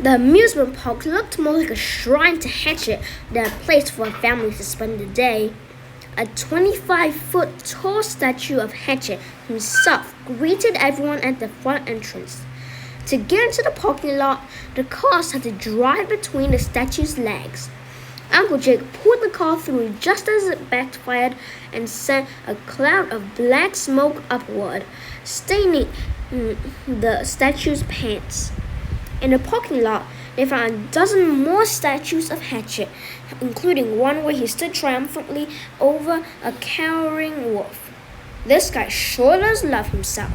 The amusement park looked more like a shrine to Hatchet than a place for a family to spend the day. A 25-foot tall statue of Hatchet himself greeted everyone at the front entrance. To get into the parking lot, the cars had to drive between the statue's legs. Uncle Jake pulled the car through just as it backfired and sent a cloud of black smoke upward, staining the statue's pants. In the parking lot, they found a dozen more statues of Hatchet, including one where he stood triumphantly over a cowering wolf. "This guy sure does love himself,"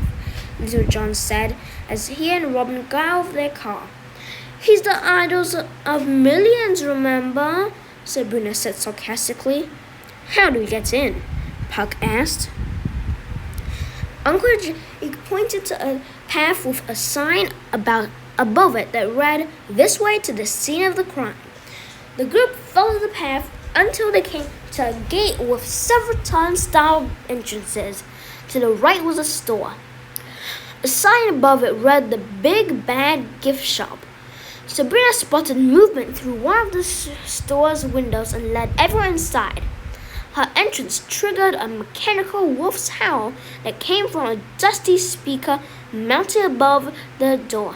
Little John said as he and Robin got out of their car. "He's the idol of millions, remember?" Sabrina said sarcastically. "How do we get in?" Puck asked. Uncle Jake pointed to a path with a sign above it that read, "This way to the scene of the crime." The group followed the path until they came to a gate with several turnstile entrances. To the right was a store. A sign above it read, "The Big Bad Gift Shop." Sabrina spotted movement through one of the store's windows and led everyone inside. Her entrance triggered a mechanical wolf's howl that came from a dusty speaker mounted above the door.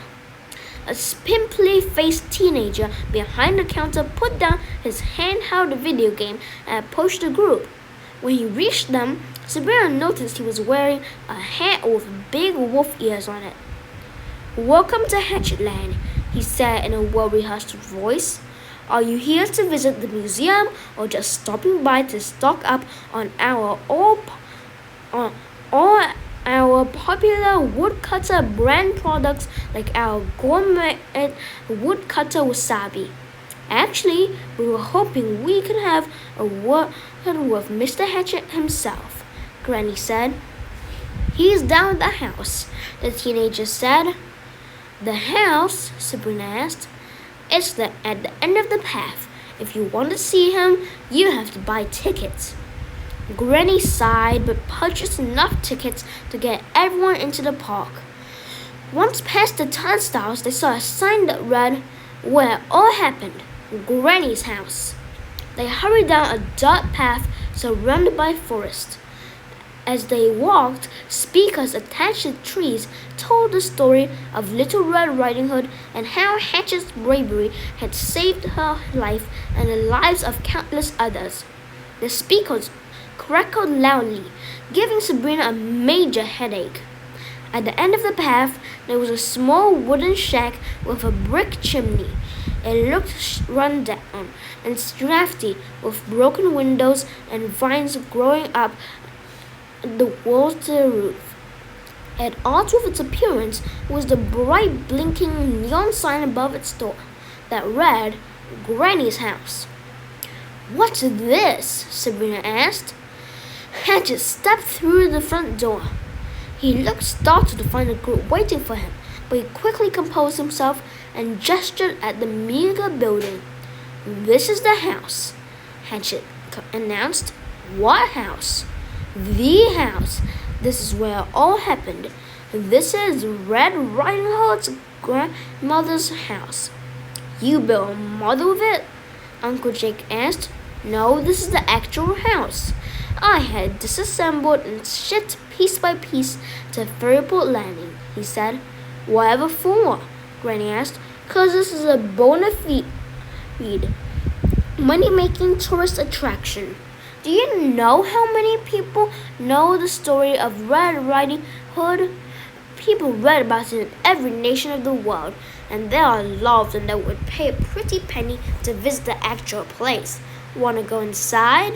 A pimply-faced teenager behind the counter put down his handheld video game and approached the group. When he reached them, Sabrina noticed he was wearing a hat with big wolf ears on it. "Welcome to Hatchetland," he said in a well-rehearsed voice. "Are you here to visit the museum or just stopping by to stock up on all our popular woodcutter brand products like our gourmet woodcutter wasabi? Actually, we were hoping we could have a word with Mr. Hatchet himself," Granny said. "He's down at the house," the teenager said. "The house?" Sabrina asked. "It's at the end of the path. If you want to see him, you have to buy tickets." Granny sighed but purchased enough tickets to get everyone into the park. Once past the turnstiles, they saw a sign that read, "Where it all happened, Granny's house." They hurried down a dirt path surrounded by forest. As they walked, speakers attached to trees told the story of Little Red Riding Hood and how Hatchet's bravery had saved her life and the lives of countless others. The speakers crackled loudly, giving Sabrina a major headache. At the end of the path, there was a small wooden shack with a brick chimney. It looked run down and drafty, with broken windows and vines growing up the walls to the roof. At odds with its appearance was the bright blinking neon sign above its door that read, "Granny's house." "What's this?" Sabrina asked. Hatchet stepped through the front door. He looked startled to find the group waiting for him, but he quickly composed himself and gestured at the meager building. "This is the house," Hatchet announced. "What house?" "The house. This is where it all happened. This is Red Riding Hood's grandmother's house." "You built a model of it?" Uncle Jake asked. "No, this is the actual house. I had disassembled and shipped piece by piece to Ferryport Landing," he said. "Whatever for?" Granny asked. "'Cause this is a bona fide money-making tourist attraction. Do you know how many people know the story of Red Riding Hood? People read about it in every nation of the world, and there are a lot of them that would pay a pretty penny to visit the actual place. Want to go inside?"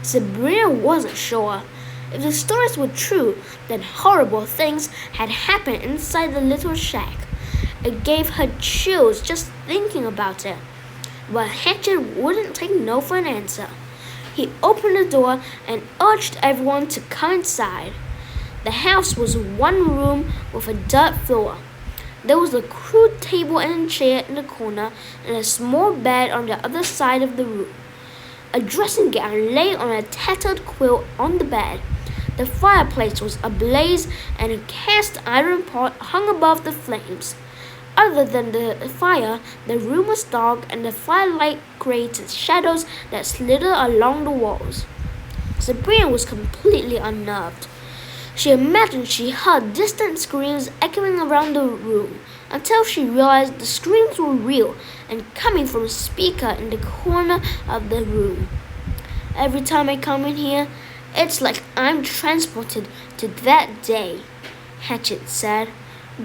Sabrina wasn't sure. If the stories were true, then horrible things had happened inside the little shack. It gave her chills just thinking about it. But Hatchet wouldn't take no for an answer. He opened the door and urged everyone to come inside. The house was one room with a dirt floor. There was a crude table and a chair in the corner and a small bed on the other side of the room. A dressing gown lay on a tattered quilt on the bed. The fireplace was ablaze and a cast iron pot hung above the flames. Other than the fire, the room was dark and the firelight created shadows that slithered along the walls. Sabrina was completely unnerved. She imagined she heard distant screams echoing around the room until she realized the screams were real and coming from a speaker in the corner of the room. Every time I come in here, it's like I'm transported to that day, Hatchet said.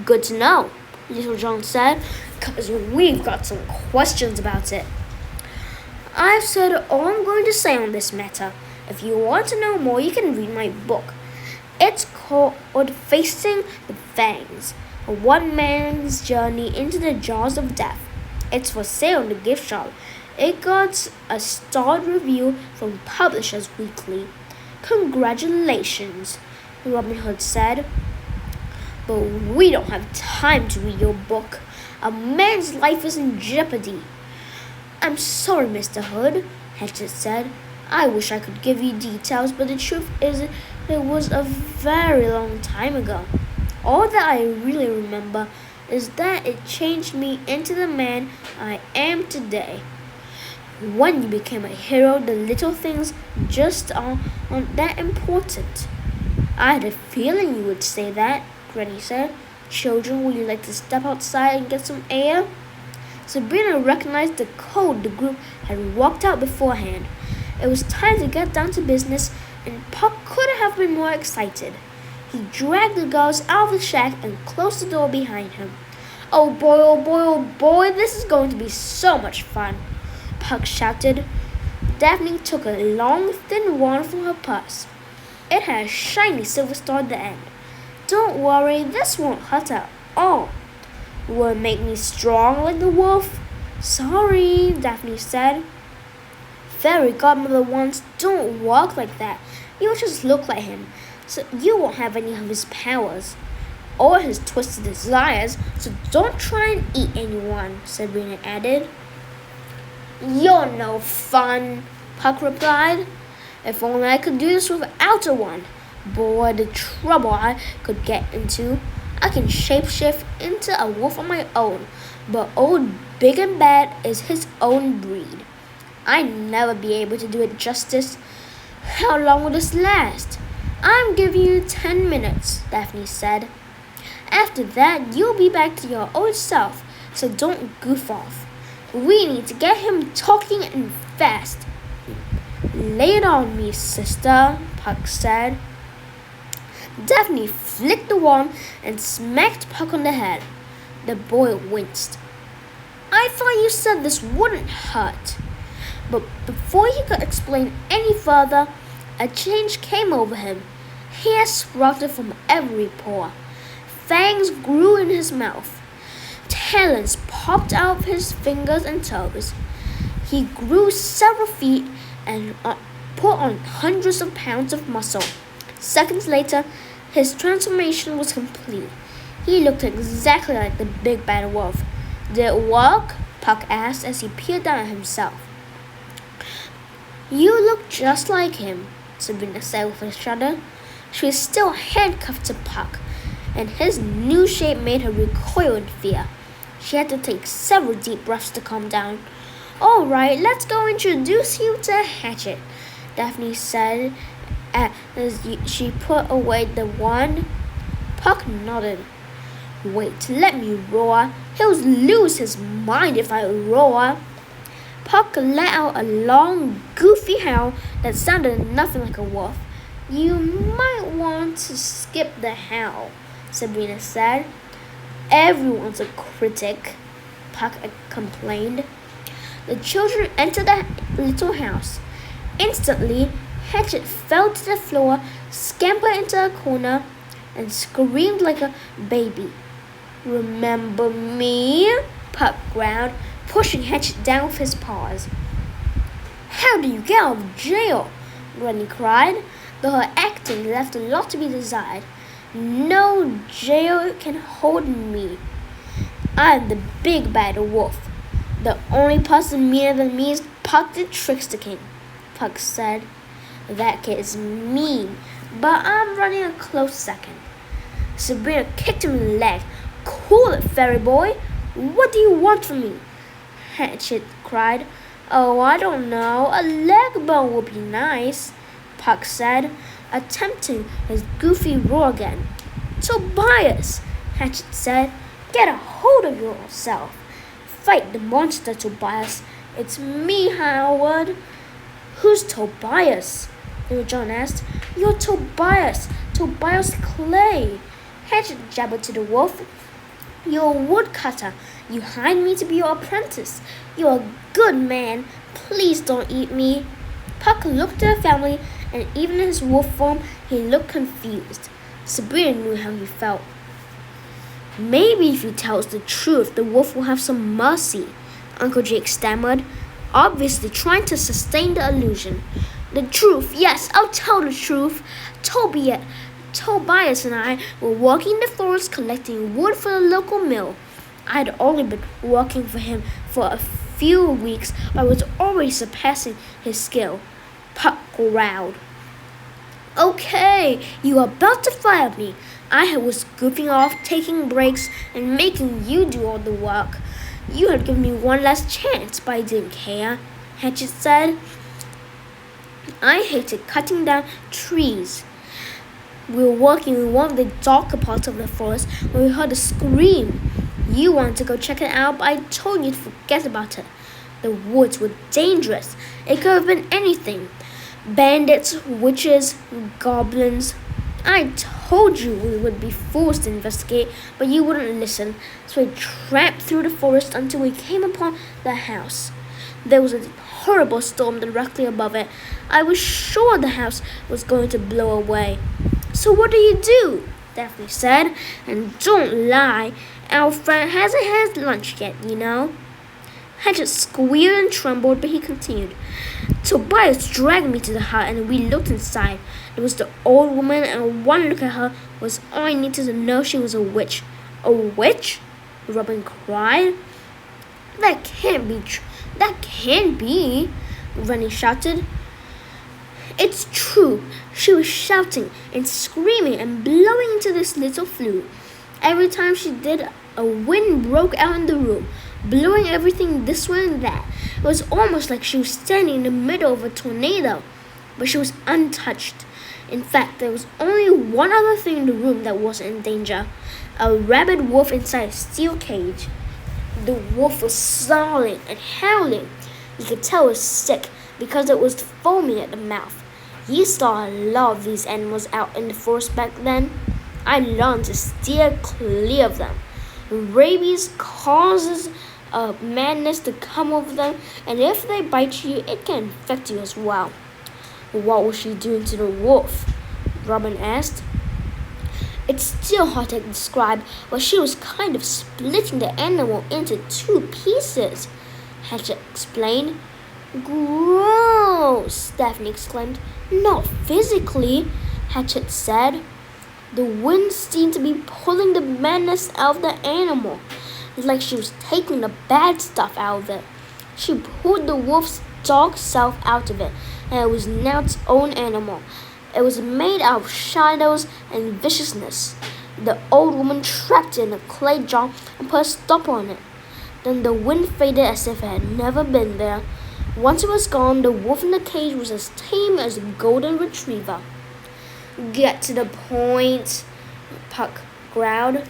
Good to know, Little John said, because we've got some questions about it. I've said all I'm going to say on this matter. If you want to know more, you can read my book. It's called Facing the Fangs, a one man's journey into the jaws of death. It's for sale in the gift shop. It got a starred review from Publishers Weekly. Congratulations, Robin Hood said. But we don't have time to read your book. A man's life is in jeopardy. I'm sorry, Mr. Hood, Hatchet said. I wish I could give you details, but the truth is it was a very long time ago. All that I really remember is that it changed me into the man I am today. When you became a hero, the little things just aren't that important. I had a feeling you would say that, Granny said. Children, would you like to step outside and get some air? Sabrina recognized the code the group had walked out beforehand. It was time to get down to business, and Puck couldn't have been more excited. He dragged the girls out of the shack and closed the door behind him. Oh boy, this is going to be so much fun, Puck shouted. Daphne took a long, thin wand from her purse. It had a shiny silver star at the end. Don't worry, this won't hurt at all. Will it make me strong like the wolf? Sorry, Daphne said. Fairy godmother wands don't walk like that. You'll just look like him, so you won't have any of his powers or his twisted desires, so don't try and eat anyone, Sabrina added. You're no fun, Puck replied. If only I could do this without a wand. Boy, the trouble I could get into. I can shapeshift into a wolf on my own, but old Big and Bad is his own breed. I'd never be able to do it justice. How long will this last? I'm giving you 10 minutes, Daphne said. After that, you'll be back to your old self, so don't goof off. We need to get him talking and fast. Lay it on me, sister, Puck said. Daphne flicked the wand and smacked Puck on the head. The boy winced. I thought you said this wouldn't hurt. But before he could explain any further, a change came over him. Hair sprouted from every pore. Fangs grew in his mouth. Talons popped out of his fingers and toes. He grew several feet and put on hundreds of pounds of muscle. Seconds later, his transformation was complete. He looked exactly like the big bad wolf. Did it work? Puck asked as he peered down at himself. You look just like him, Sabrina said with a shudder. She was still handcuffed to Puck, and his new shape made her recoil in fear. She had to take several deep breaths to calm down. All right, let's go introduce you to Hatchet, Daphne said as she put away the wand. Puck nodded. Wait, let me roar. He'll lose his mind if I roar. Puck let out a long, goofy howl that sounded nothing like a wolf. You might want to skip the howl, Sabrina said. Everyone's a critic, Puck complained. The children entered the little house. Instantly, Hatchet fell to the floor, scampered into a corner, and screamed like a baby. Remember me? Puck growled, pushing Hatchet down with his paws. How do you get out of jail? Granny cried, though her acting left a lot to be desired. No jail can hold me. I'm the big bad wolf. The only person meaner than me is Puck the Trickster King, Puck said. That kid is mean, but I'm running a close second. Sabrina kicked him in the leg. Cool it, fairy boy. What do you want from me? Hatchet cried. Oh, I don't know. A leg bone would be nice, Puck said, attempting his goofy roar again. Tobias, Hatchet said, get a hold of yourself. Fight the monster, Tobias. It's me, Howard. Who's Tobias? Little John asked. You're Tobias. Tobias Clay. Hatchet jabbered to the wolf. You're a woodcutter. You hired me to be your apprentice. You're a good man. Please don't eat me. Puck looked at the family, and even in his wolf form, he looked confused. Sabrina knew how he felt. Maybe if he tells the truth, the wolf will have some mercy, Uncle Jake stammered, obviously trying to sustain the illusion. The truth, yes, I'll tell the truth. Tobias and I were walking in the forest collecting wood for the local mill. I had only been working for him for a few weeks, but I was already surpassing his skill. Puck growled. Okay, you are about to fire me. I was goofing off, taking breaks, and making you do all the work. You had given me one last chance, but I didn't care, Hatchet said. I hated cutting down trees. We were walking in one of the darker parts of the forest when we heard a scream. You wanted to go check it out, but I told you to forget about it. The woods were dangerous. It could have been anything. Bandits, witches, goblins. I told you we would be forced to investigate, but you wouldn't listen, so we tramped through the forest until we came upon the house. There was a horrible storm directly above it. I was sure the house was going to blow away. So what do? Daphne said. And don't lie, our friend hasn't had lunch yet, you know. Hatchet squealed and trembled, but he continued. Tobias dragged me to the hut and we looked inside. There was the old woman, and one look at her was all I needed to know she was a witch. A witch? Robin cried. That can't be, Rennie shouted. It's true. She was shouting and screaming and blowing into this little flute. Every time she did, a wind broke out in the room, blowing everything this way and that. It was almost like she was standing in the middle of a tornado, but she was untouched. In fact, there was only one other thing in the room that wasn't in danger: a rabid wolf inside a steel cage. The wolf was snarling and howling. You could tell it was sick because it was foaming at the mouth. You saw a lot of these animals out in the forest back then. I learned to steer clear of them. Rabies causes a madness to come over them, and if they bite you, it can infect you as well. What was she doing to the wolf? Robin asked. It's still hard to describe, but she was kind of splitting the animal into two pieces, Hatchet explained. Gross, Daphne exclaimed. Not physically, Hatchet said. The wind seemed to be pulling the madness out of the animal. It's like she was taking the bad stuff out of it. She pulled the wolf's dark self out of it, and it was now its own animal. It was made out of shadows and viciousness. The old woman trapped it in a clay jar and put a stopper on it. Then the wind faded as if it had never been there. Once it was gone, the wolf in the cage was as tame as a golden retriever. Get to the point, Puck growled,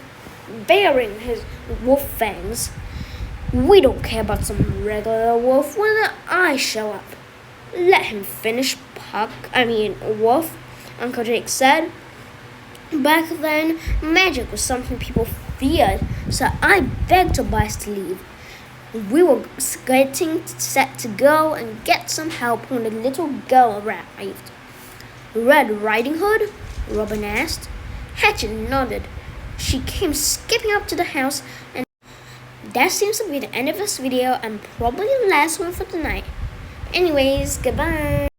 baring his wolf fangs. We don't care about some regular wolf when I show up. Let him finish, Wolf, Uncle Jake said. Back then, magic was something people feared, so I begged Tobias to leave. We were getting set to go and get some help when the little girl arrived. Red Riding Hood? Robin asked. Hatchet nodded. She came skipping up to the house, and that seems to be the end of this video and probably the last one for tonight. Anyways, goodbye.